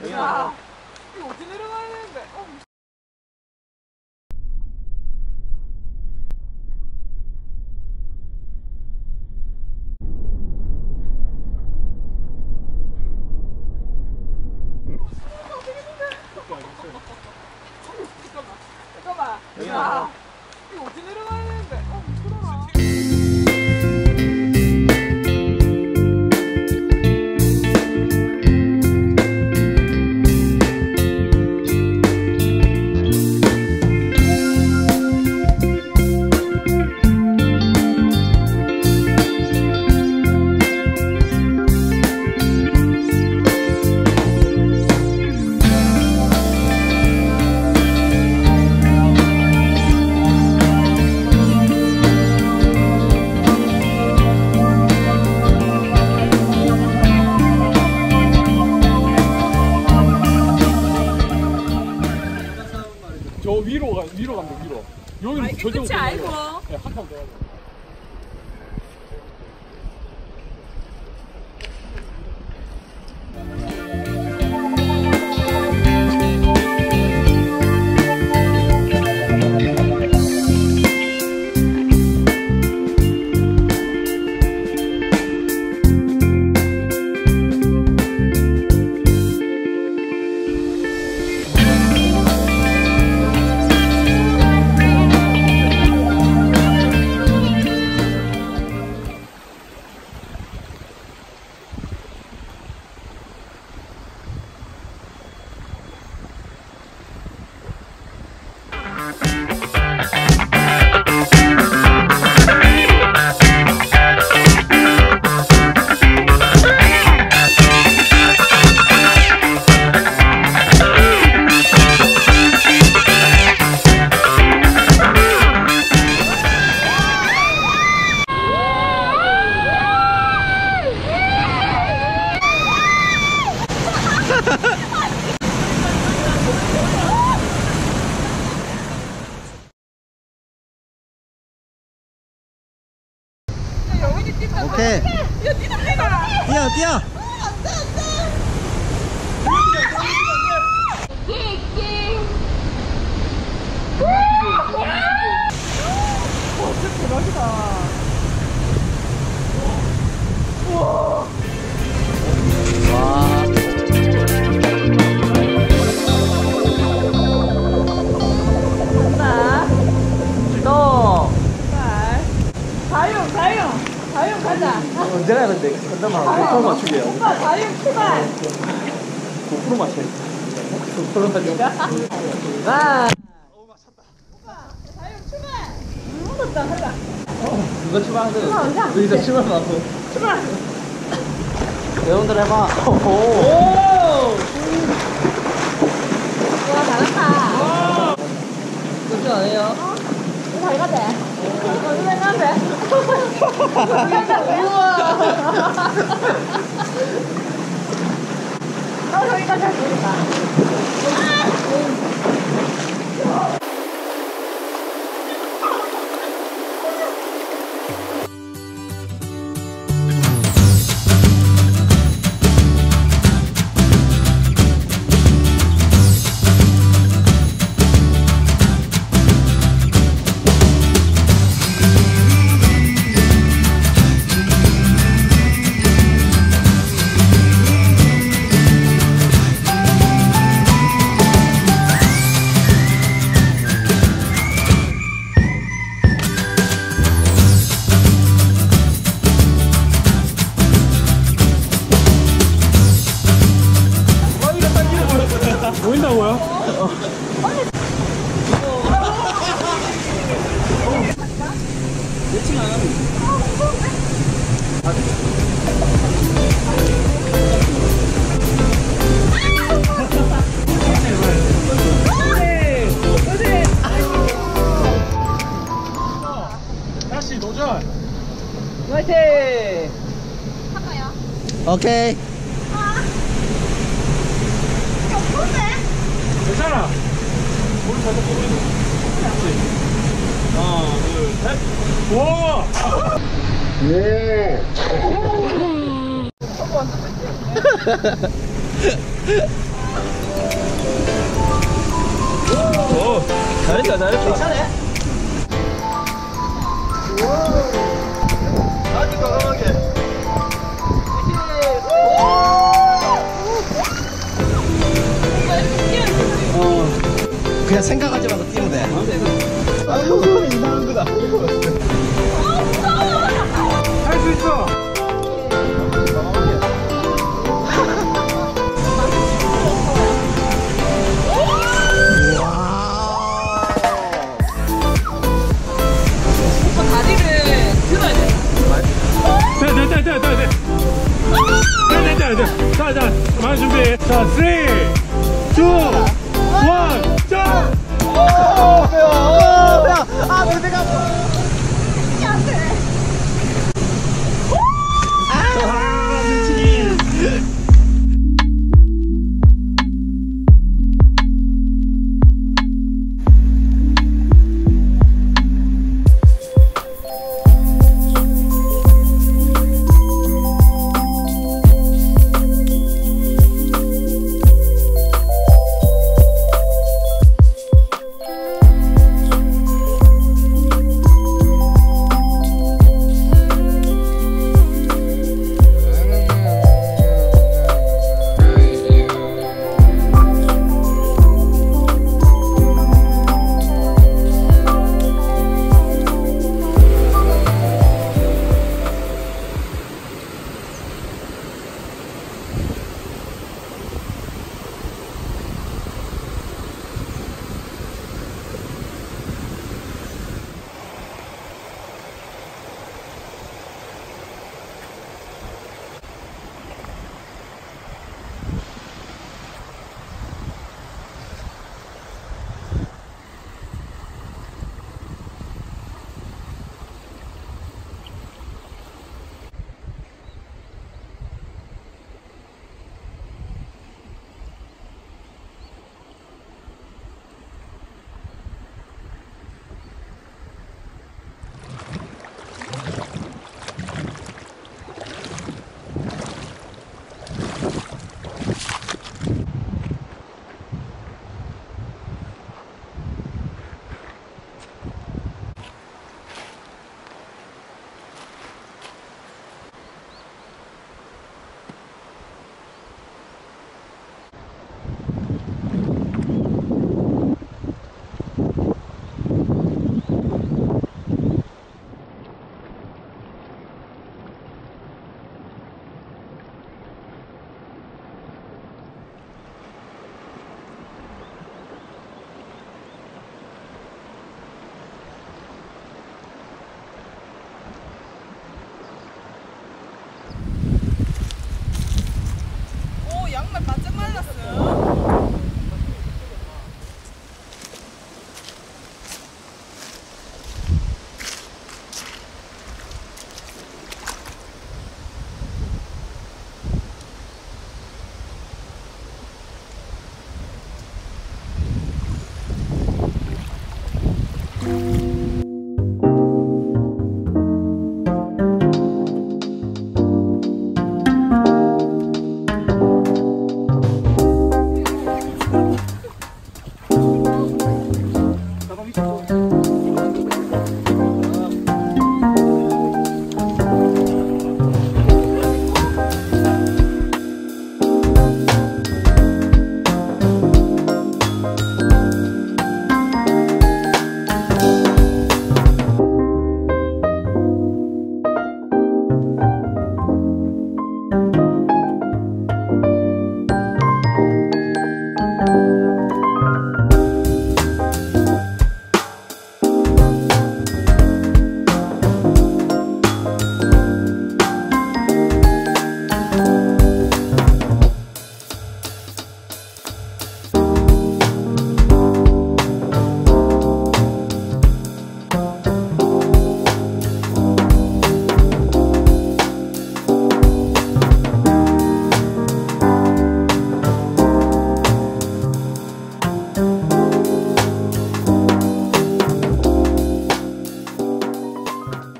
야, 이거 어떻게 내려가야 되는데? 잠깐만. 야, 이거 어떻게 내려가야 되는데? 미끄러워. 저 위로 가면 돼, 위로. 여기는 저쪽으로. 끝이 아니고. 네, 한 칸 더 가자. 오케이. 뛰어. 다용 가자. 언제 가야 근데? 간다만 고프로 맞추게요. 오빠 다용 출발. 고프로 맞춰. 고프로 맞춰. 아. 오빠 다용 출발. 묻었다 가자. 누가 출발하든. 여기서 출발하고. 출발. 여러분들 해봐. 오. 와 잘한다. 그렇게 안 해요? 잘 가대. 어디 가대? 우와. 저기가 잘 보인다. 보인다고요? 매칭 안 하면. 다시 도전. 화이팅! 할까요? 오케이. 괜찮아. 물 살짝 보이고. 하나, 둘, 셋. 우와! 예. 오, 잘했다, 잘했다. 괜찮아? 아주 과감하게. 그냥 생각하지 말고 뛰면 돼. 아유, 이상한 거다. 할 수 있어. 다리를 들어야 돼. 자, 많이 준비. 자, 3, 2, 1, 점! 아, 내가.